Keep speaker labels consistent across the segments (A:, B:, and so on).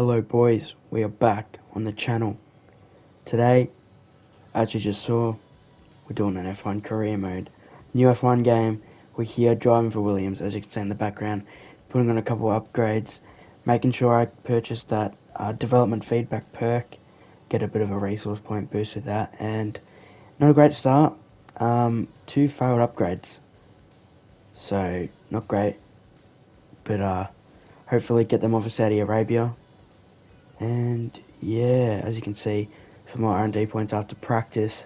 A: Hello boys, we are back on the channel. Today, as you just saw, we're doing an F1 career mode. New F1 game, we're here driving for Williams, as you can see in the background, putting on a couple of upgrades, making sure I purchase that development feedback perk, get a bit of a resource point boost with that, and not a great start, 2 failed upgrades. So, not great, but hopefully get them off of Saudi Arabia. And yeah, as you can see, some more R&D points after practice.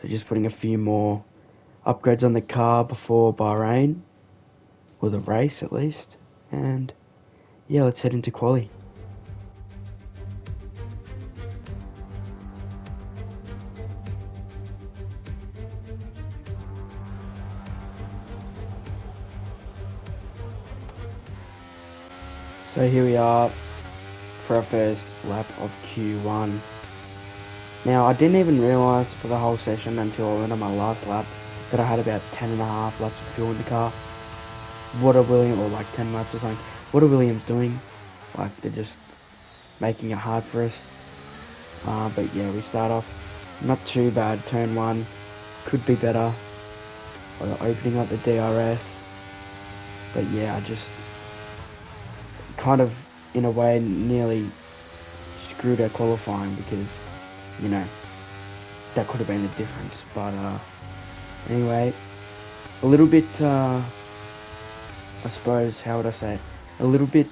A: So just putting a few more upgrades on the car before Bahrain, or the race at least. And yeah, let's head into quali. So here we are for our first lap of Q1. Now, I didn't even realise for the whole session until I went on my last lap that I had about 10.5 laps of fuel in the car. What are Williams, or like 10 laps or something, what are Williams doing? Like, they're just making it hard for us. But yeah, we start off not too bad. Turn 1 could be better. Opening up the DRS. But yeah, I just kind of, in a way, nearly screwed our qualifying because, you know, that could have been the difference. But anyway, a little bit, I suppose, how would I say it? A little bit,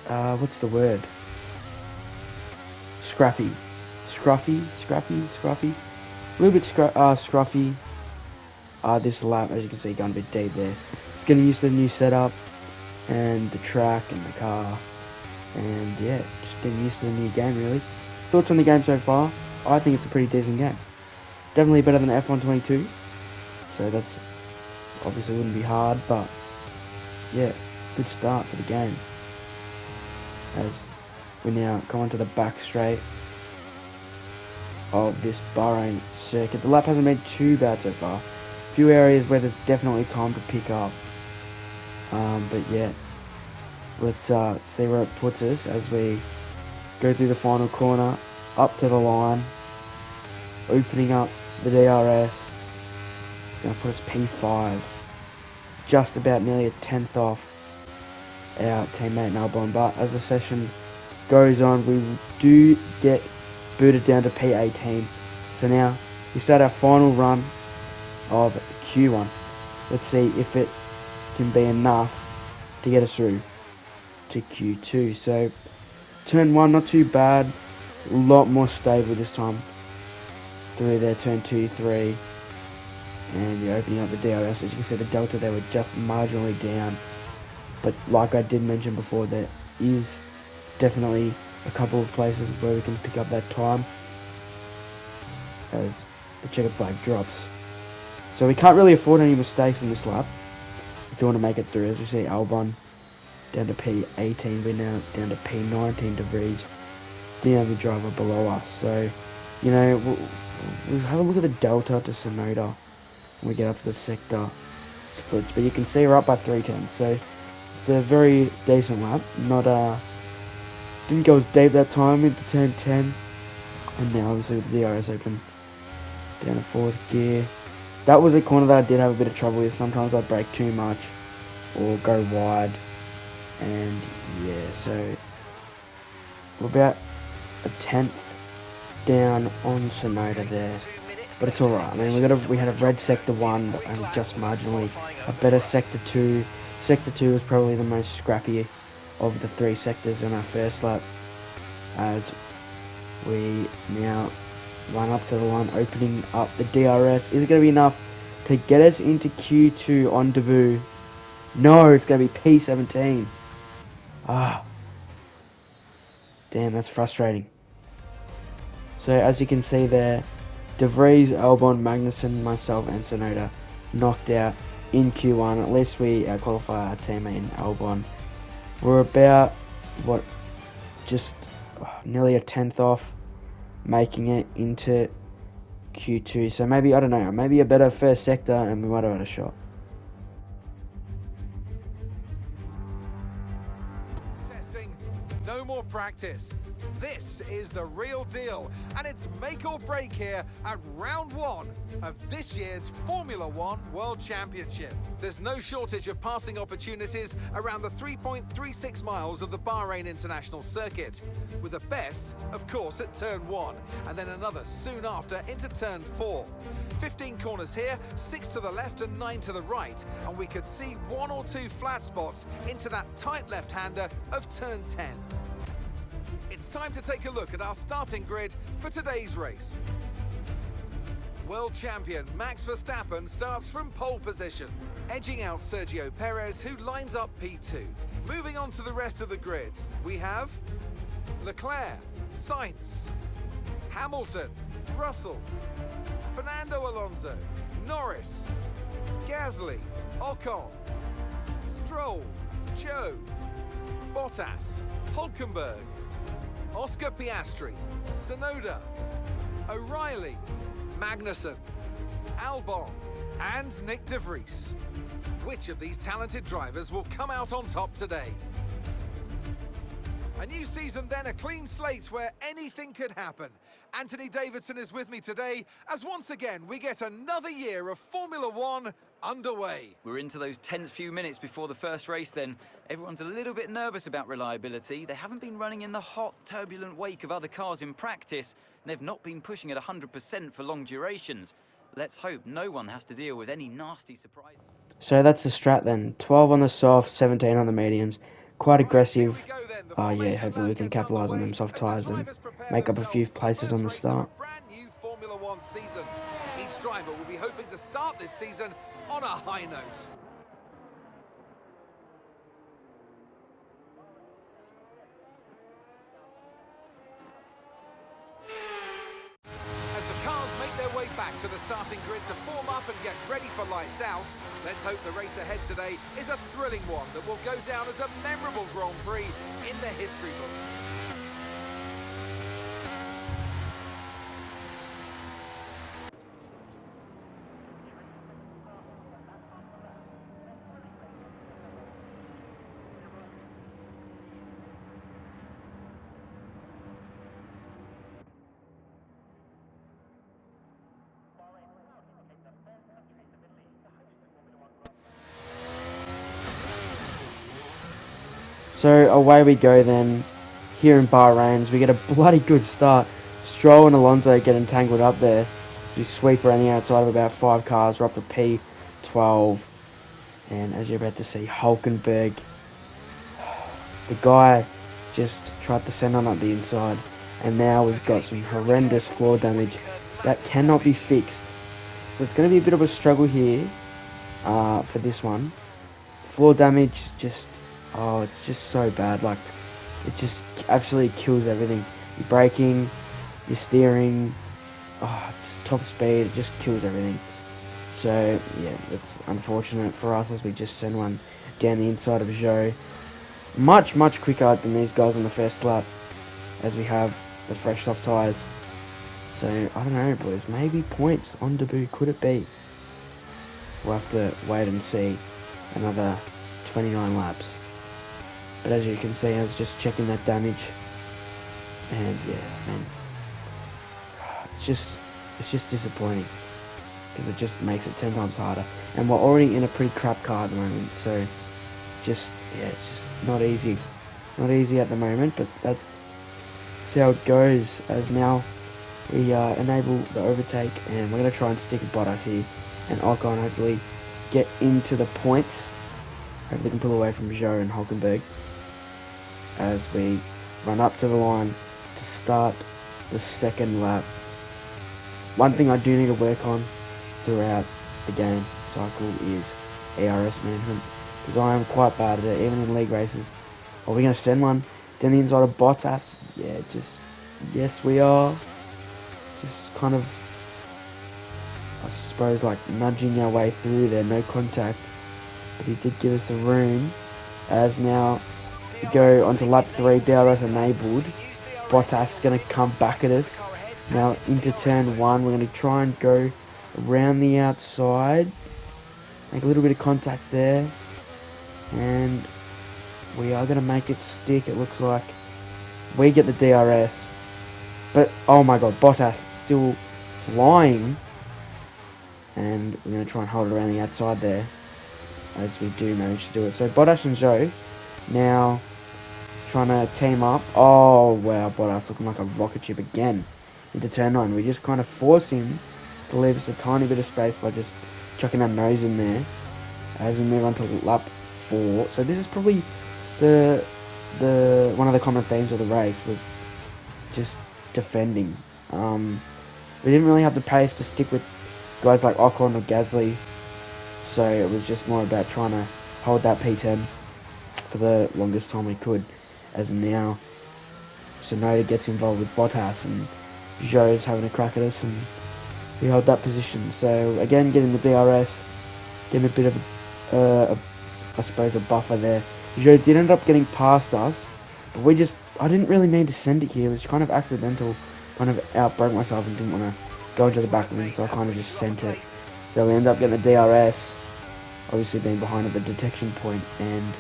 A: what's the word? Scruffy. A little bit scruffy. This lap, as you can see, going a bit deep there. It's getting used to the new setup and the track and the car, and yeah, just getting used to the new game really. Thoughts on the game so far? I think it's a pretty decent game. Definitely better than F123, so that's obviously wouldn't be hard, but yeah, good start for the game. As we now come onto the back straight of this Bahrain circuit. The lap hasn't been too bad so far. A few areas where there's definitely time to pick up. But yeah, let's see where it puts us as we go through the final corner, up to the line, opening up the DRS. It's going to put us P5, just about nearly a tenth off our teammate Albon. But as the session goes on, we do get booted down to P18. So now we start our final run of Q1. Let's see if it can be enough to get us through to Q2. So turn 1 not too bad, a lot more stable this time through there. Turn 2, 3, and you're opening up the DRS. As you can see, the delta there were just marginally down, but like I did mention before, there is definitely a couple of places where we can pick up that time as the checkered flag drops. So we can't really afford any mistakes in this lap if you want to make it through. As you see, Albon down to P18, we're now down to P19 degrees, the only driver below us. So, you know, we'll have a look at the delta to Sonoda when we get up to the sector splits. But you can see we're up by 3 tenths, so it's a very decent lap. Not didn't go as deep that time into turn 10, and now obviously with the DRS open, down to 4th gear. That was a corner that I did have a bit of trouble with. Sometimes I'd brake too much or go wide, and yeah, so we're about a tenth down on Sonoda there, but it's alright. I mean, we had a red sector 1 and just marginally a better sector 2. Sector 2 was probably the most scrappy of the 3 sectors in our first lap, as we now run up to the line, opening up the DRS. Is it going to be enough to get us into Q2 on debut? No, it's going to be P17. Damn, that's frustrating. So as you can see there, De Vries, Albon, Magnussen, myself and Sonoda knocked out in Q1. At least we qualify our teammate in Albon. We're about, just nearly a tenth off making it into Q2. So maybe, I don't know, maybe a better first sector and we might have had a shot.
B: Testing. No practice. This is the real deal, and it's make or break here at round 1 of this year's Formula One World Championship. There's no shortage of passing opportunities around the 3.36 miles of the Bahrain International Circuit, with the best, of course, at turn 1, and then another soon after into turn 4. 15 corners here, 6 to the left and 9 to the right, and we could see 1 or 2 flat spots into that tight left-hander of turn 10. It's time to take a look at our starting grid for today's race. World champion Max Verstappen starts from pole position, edging out Sergio Perez, who lines up P2. Moving on to the rest of the grid, we have Leclerc, Sainz, Hamilton, Russell, Fernando Alonso, Norris, Gasly, Ocon, Stroll, Zhou, Bottas, Hulkenberg, Oscar Piastri, Tsunoda, O'Reilly, Magnussen, Albon, and Nick de Vries. Which of these talented drivers will come out on top today? A new season then, a clean slate where anything could happen. Anthony Davidson is with me today as once again we get another year of Formula One underway.
C: We're into those tense few minutes before the first race then. Everyone's a little bit nervous about reliability. They haven't been running in the hot, turbulent wake of other cars in practice. And they've not been pushing at 100% for long durations. Let's hope no one has to deal with any nasty surprises.
A: So that's the strat then. 12 on the soft, 17 on the mediums. Quite aggressive. Yeah, hopefully we can capitalise on them soft tyres and make up a few places on the start.
B: Brand new Formula One season. Each driver will be hoping to start this season on a high note. As the cars make their way back to the starting grid to form up and get ready for lights out, let's hope the race ahead today is a thrilling one that will go down as a memorable Grand Prix in the history books.
A: So away we go then, here in Bahrain. We get a bloody good start. Stroll and Alonso get entangled up there. We sweep around the outside of about 5 cars. We're up to P12. And as you're about to see, Hulkenberg, the guy just tried to send on up the inside. And now we've got some horrendous floor damage that cannot be fixed. So it's going to be a bit of a struggle here for this one. Floor damage is just... oh, it's just so bad. Like, it just absolutely kills everything. Your braking, your steering, just top speed, it just kills everything. So, yeah, it's unfortunate for us as we just send one down the inside of Zhou. Much, much quicker than these guys on the first lap, as we have the fresh soft tyres. So, I don't know, boys. Maybe points on debut. Could it be? We'll have to wait and see another 29 laps. But as you can see, I was just checking that damage, and yeah, man, it's just disappointing because it just makes it 10 times harder. And we're already in a pretty crap car at the moment, so it's just not easy at the moment. But that's how it goes. As now we enable the overtake, and we're gonna try and stick a Bottas here, and Ocon hopefully get into the points. Hopefully we can pull away from Zhou and Hulkenberg as we run up to the line to start the second lap. One thing I do need to work on throughout the game cycle is ERS management, because I am quite bad at it, even in league races. Are we going to send one down the inside of Bottas? Yeah, yes we are. Just kind of, I suppose, like nudging our way through there, no contact. But he did give us the room, as now we go onto lap 3, DRS enabled. Bottas going to come back at us. Now into turn 1, we're going to try and go around the outside. Make a little bit of contact there. And we are going to make it stick, it looks like. We get the DRS. But, oh my god, Bottas still flying. And we're going to try and hold it around the outside there. As we do manage to do it. So Bottas and Zhou now trying to team up. Oh wow, Bottas looking like a rocket ship again into turn 9. We just kind of force him to leave us a tiny bit of space by just chucking our nose in there as we move on to lap 4. So this is probably the one of the common themes of the race was just defending. We didn't really have the pace to stick with guys like Ocon or Gasly. So it was just more about trying to hold that P10 for the longest time we could. As now, Tsunoda gets involved with Bottas and Zhou's having a crack at us and we hold that position. So again, getting the DRS, getting a bit of, I suppose, a buffer there. Zhou did end up getting past us, but I didn't really mean to send it here. It was kind of accidental, kind of outbroke myself and didn't want to go into the back of him, so I kind of just sent it. So we end up getting the DRS. Obviously being behind at the detection point, and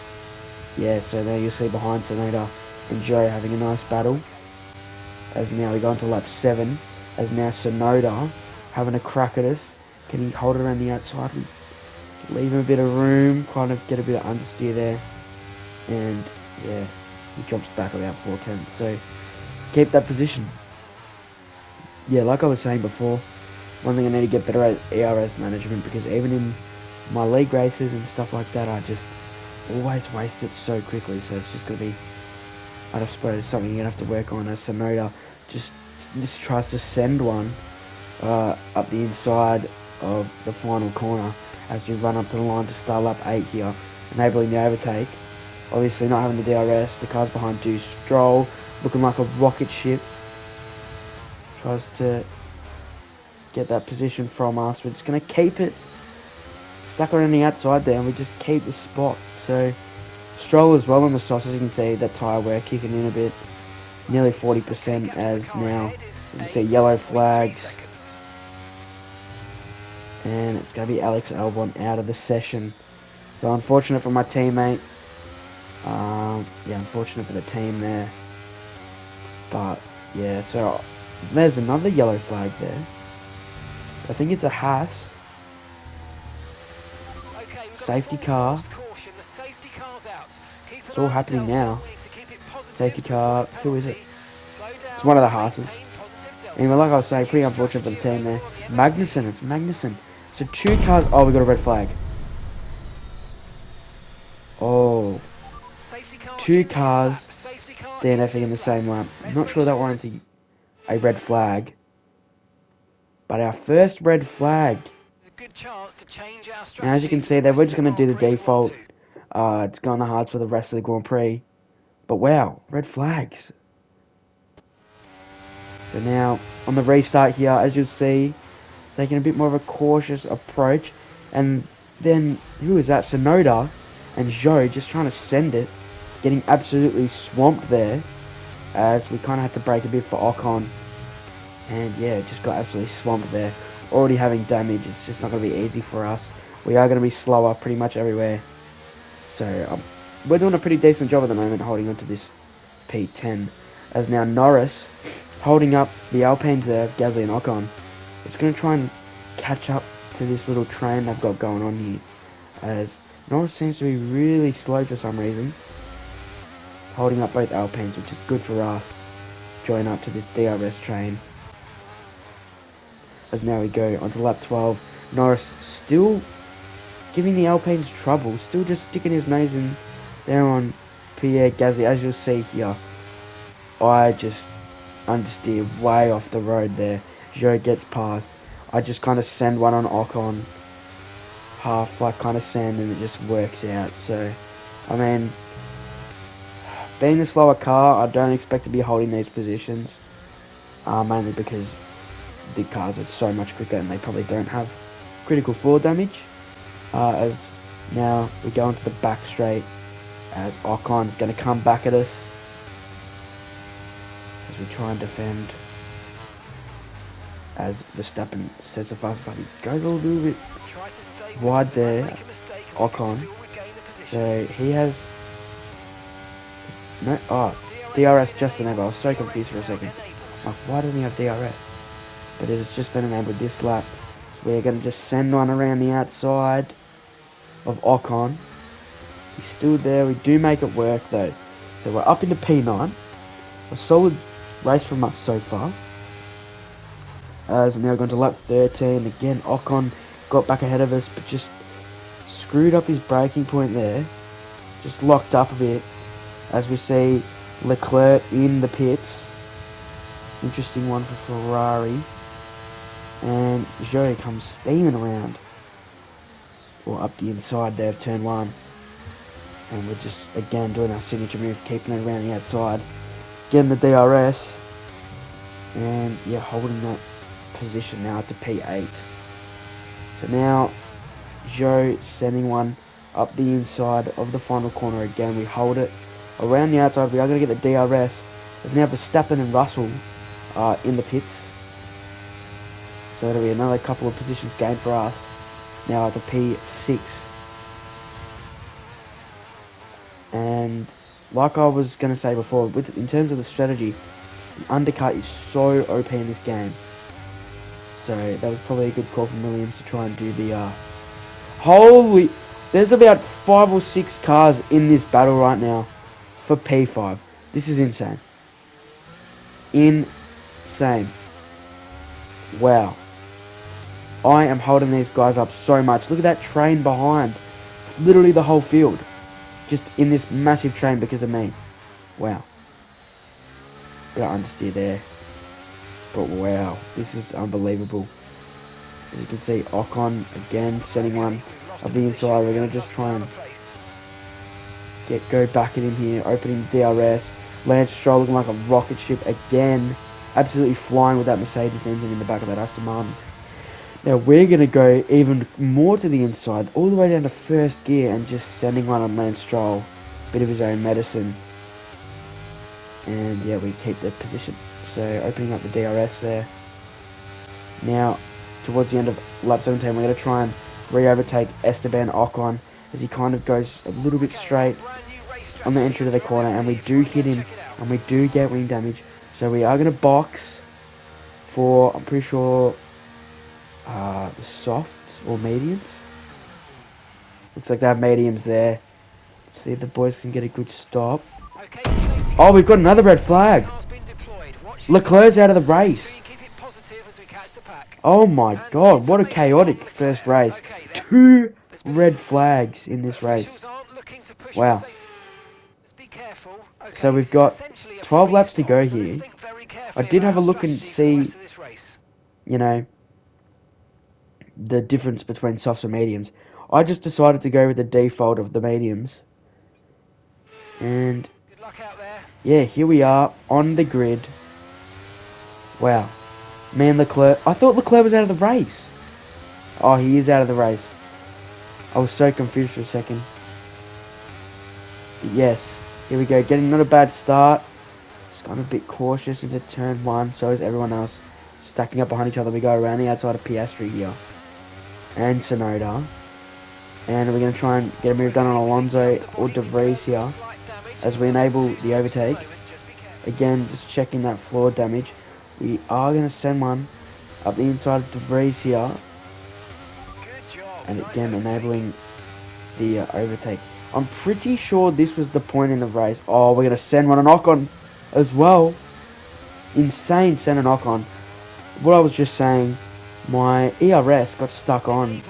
A: yeah, so there you'll see behind Tsunoda and Zhou having a nice battle. As now we go into lap 7, as now Tsunoda having a crack at us. Can he hold it around the outside? Leave him a bit of room, kind of get a bit of understeer there, and yeah, he drops back about 4/10. So keep that position. Yeah, like I was saying before, one thing I need to get better at ERS management, because even in my league races and stuff like that, I just always waste it so quickly. So it's just going to be, I suppose, something you're going to have to work on. As Tsunoda just tries to send one up the inside of the final corner as we run up to the line to start lap 8 here, enabling the overtake. Obviously not having the DRS, the cars behind do Stroll, looking like a rocket ship. Tries to get that position from us. We're just going to keep it stuck around the outside there, and we just keep the spot. So Stroll as well on the softs, as you can see, that tyre wear kicking in a bit, nearly 40%, as now you can see yellow flags, and it's going to be Alex Albon out of the session. So unfortunate for my teammate. Yeah, unfortunate for the team there. But yeah, so there's another yellow flag there. I think it's a Haas. Safety car. It's all happening now. Safety car. Who is it? It's one of the Haas's. Anyway, like I was saying, pretty unfortunate for the team there. Magnussen. It's Magnussen. So 2 cars. Oh, we got a red flag. Oh. 2 cars DNFing in the same lap. I'm not sure that warranted a red flag. But our first red flag. And as you can see, they were just going to do the default. It's going the hards for the rest of the Grand Prix. But wow, red flags. So now, on the restart here, as you'll see, taking a bit more of a cautious approach. And then, who is that? Tsunoda and Zhou just trying to send it. Getting absolutely swamped there. As we kind of had to brake a bit for Ocon. And yeah, just got absolutely swamped there. Already having damage, it's just not going to be easy for us. We are going to be slower pretty much everywhere. So we're doing a pretty decent job at the moment holding on to this P10. As now Norris holding up the Alpines there, Gasly and Ocon. It's going to try and catch up to this little train they've got going on here. As Norris seems to be really slow for some reason. Holding up both Alpines, which is good for us. Join up to this DRS train. As now we go onto lap 12. Norris still giving the Alpines trouble. Still just sticking his nose in there on Pierre Gasly. As you'll see here, I just understeer way off the road there. Zhou gets past. I just kind of send one on Ocon. Half like kind of send, and it just works out. So, I mean, being the slower car, I don't expect to be holding these positions. Mainly because the cars are so much quicker and they probably don't have critical floor damage. As now we go into the back straight, as Ocon is going to come back at us as we try and defend. As Verstappen sets the fastest lap, he goes a little bit wide there, Ocon. So he has no. Oh, DRS just enabled. I was so confused for a second. Like, why doesn't he have DRS? But it has just been enabled this lap. We're going to just send one around the outside of Ocon. He's still there. We do make it work though. So we're up into P9. A solid race from us so far. As now going to lap 13. Again, Ocon got back ahead of us, but just screwed up his braking point there. Just locked up a bit. As we see Leclerc in the pits. Interesting one for Ferrari. And Zhou comes steaming around. Or up the inside there of turn 1. And we're just, again, doing our signature move, keeping it around the outside. Getting the DRS. And, yeah, holding that position now to P8. So now, Zhou sending one up the inside of the final corner again. We hold it around the outside. We are going to get the DRS. There's now Verstappen and Russell in the pits. So it'll be another couple of positions gained for us. Now it's a P6. And like I was going to say before, in terms of the strategy, the undercut is so OP in this game. So that was probably a good call from Williams to try and do the... Holy... There's about 5 or 6 cars in this battle right now for P5. This is insane. Insane. Wow. I am holding these guys up so much. Look at that train behind. It's literally the whole field. Just in this massive train because of me. Wow. Bit of understeer there. But wow, this is unbelievable. As you can see, Ocon again sending one of the inside. We're going to just try and go back at him here, opening DRS. Lance Stroll looking like a rocket ship again. Absolutely flying with that Mercedes engine in the back of that Aston Martin. Now we're going to go even more to the inside, all the way down to first gear and just sending one on Lance Stroll. Bit of his own medicine. And yeah, we keep the position. So opening up the DRS there. Now, towards the end of lap 17, we're going to try and re-overtake Esteban Ocon as he kind of goes a little bit straight on the entry to the corner, and we do hit him and we do get wing damage. So we are going to box for, I'm pretty sure, the soft or mediums. Looks like they have mediums there. Let's see if the boys can get a good stop. Oh, we've got another red flag. Leclerc's out of the race. Oh my god, what a chaotic first race. 2 red flags in this race. Wow. So we've got 12 laps to go here. I did have a look and see, you know, the difference between softs and mediums. I just decided to go with the default of the mediums. And yeah, here we are on the grid. Wow. Me and Leclerc. I thought Leclerc was out of the race. Oh, he is out of the race. I was so confused for a second. But yes, here we go. Getting not a bad start. Just got a bit cautious into turn 1. So is everyone else. Stacking up behind each other. We go around the outside of Piastri here. And Sonoda. And we're going to try and get a move done on Alonso or De Vries here. As we enable the overtake. Again, just checking that floor damage. We are going to send one up the inside of De Vries here. And again, enabling the overtake. I'm pretty sure this was the point in the race. Oh, we're going to send one on Ocon as well. Insane send an Ocon. What I was just saying, my ERS got stuck on.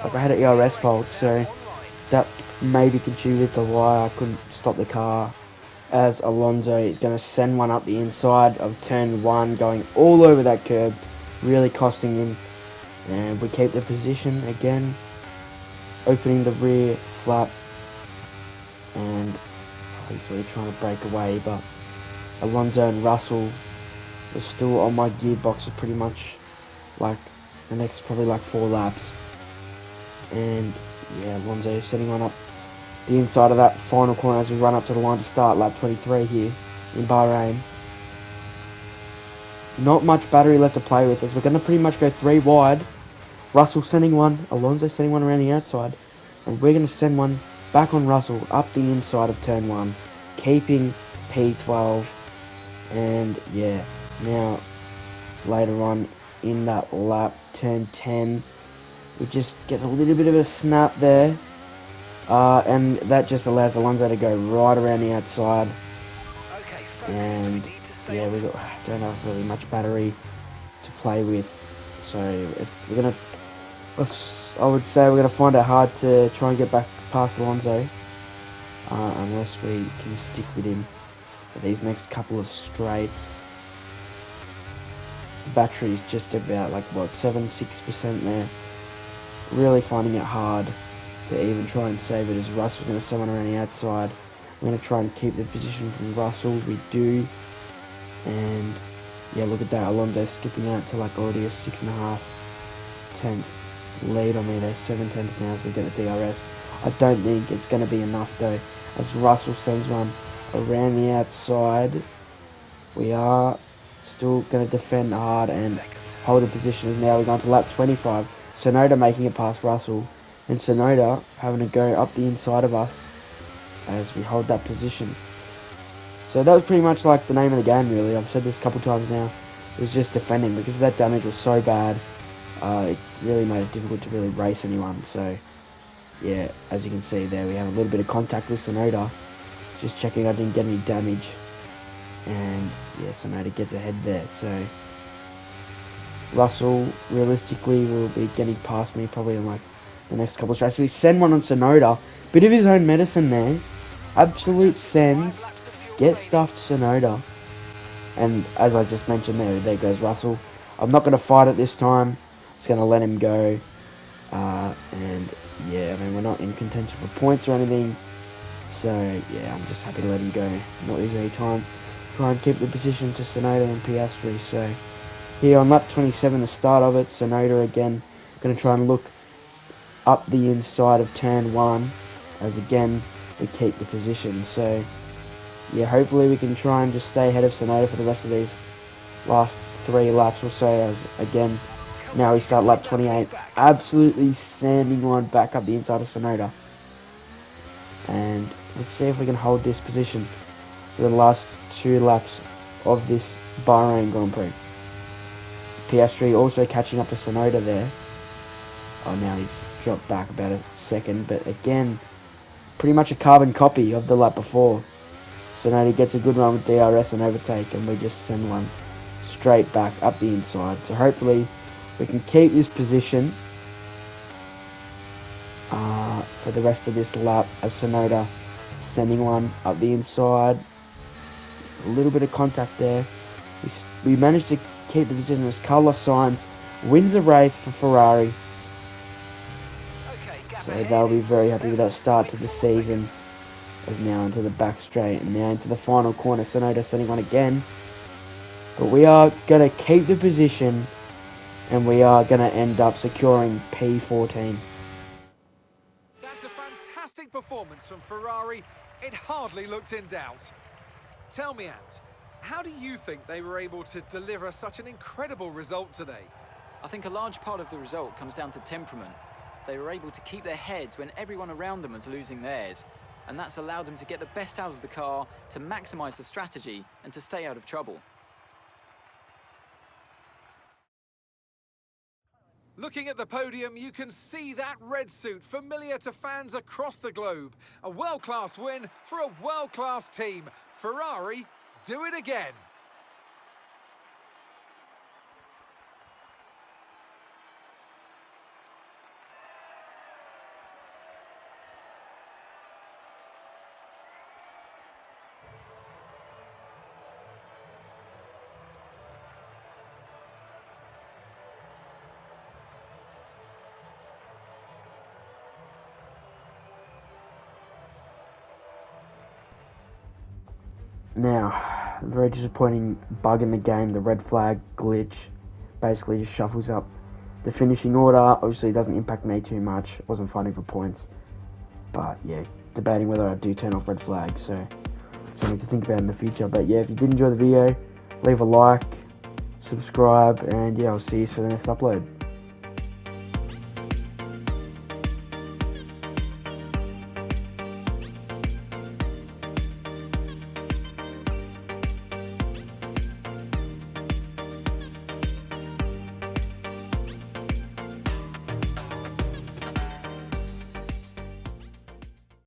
A: Like I had an ERS fault, so that maybe contributed to why I couldn't stop the car. As Alonso is going to send one up the inside of turn 1, going all over that curb, really costing him. And we keep the position again, opening the rear flap, and hopefully trying to break away. But Alonso and Russell are still on my gearbox for pretty much like the next probably like 4 laps. And yeah, Alonso is setting one up the inside of that final corner as we run up to the line to start lap 23 here in Bahrain. Not much battery left to play with as we're going to pretty much go 3 wide. Russell sending one, Alonso sending one around the outside, and we're going to send one back on Russell up the inside of turn 1, keeping P12 And yeah, now later on in that lap, turn 10, we just get a little bit of a snap there. And that just allows Alonso to go right around the outside. And yeah, we don't have really much battery to play with, so I would say we're gonna find it hard to try and get back past Alonso, unless we can stick with him for these next couple of straights. The battery's just about like 6% there. Really finding it hard to even try and save it, as Russell's gonna send one around the outside. We're going to try and keep the position from Russell. We do. And yeah, look at that. Alonso skipping out to like already a 6.5 tenth lead on me there. 7 tenths now as we get the DRS. I don't think it's going to be enough though, as Russell sends one around the outside. We are still going to defend hard and hold the position, as now we're going to lap 25. Tsunoda making it past Russell, and Tsunoda having to go up the inside of us as we hold that position. So that was pretty much like the name of the game, really. I've said this a couple times now. It was just defending, because that damage was so bad. It really made it difficult to really race anyone. So yeah, as you can see there, we have a little bit of contact with Tsunoda. Just checking I didn't get any damage. And yeah, Tsunoda gets ahead there. So Russell, realistically, will be getting past me probably in like the next couple of straights. So we send one on Tsunoda. Bit of his own medicine there. Absolute sends. Get stuffed Tsunoda. And as I just mentioned there goes Russell. I'm not going to fight it this time. Just going to let him go. And yeah, I mean, we're not in contention for points or anything. So yeah, I'm just happy to let him go. Not lose any time. Try and keep the position to Tsunoda and Piastri. So here on lap 27, the start of it, Tsunoda again. Going to try and look up the inside of turn 1. As again, we keep the position. So yeah, hopefully we can try and just stay ahead of Tsunoda for the rest of these last 3 laps or so, as again, now we start lap 28, absolutely sanding one back up the inside of Tsunoda. And let's see if we can hold this position for the last 2 laps of this Bahrain Grand Prix. Piastri also catching up to Tsunoda there. Oh, now he's dropped back about a second, but again, pretty much a carbon copy of the lap before. Tsunoda gets a good run with DRS and overtake, and we just send one straight back up the inside. So hopefully we can keep this position for the rest of this lap, as Tsunoda sending one up the inside. A little bit of contact there. We managed to keep the position as Carlos Sainz wins the race for Ferrari. So they'll be very happy with that start to the season. As now into the back straight, and now into the final corner. Tsunoda sending one again. But we are going to keep the position, and we are going to end up securing P14.
B: That's a fantastic performance from Ferrari. It hardly looked in doubt. Tell me, Ant, how do you think they were able to deliver such an incredible result today?
C: I think a large part of the result comes down to temperament. They were able to keep their heads when everyone around them was losing theirs. And that's allowed them to get the best out of the car, to maximise the strategy, and to stay out of trouble.
B: Looking at the podium, you can see that red suit familiar to fans across the globe. A world-class win for a world-class team. Ferrari, do it again.
A: Now, very disappointing bug in the game, the red flag glitch. Basically just shuffles up the finishing order. Obviously it doesn't impact me too much. I wasn't fighting for points. But yeah, debating whether I do turn off red flags, so something to think about in the future. But yeah, if you did enjoy the video, leave a like, subscribe, and yeah, I'll see you for the next upload.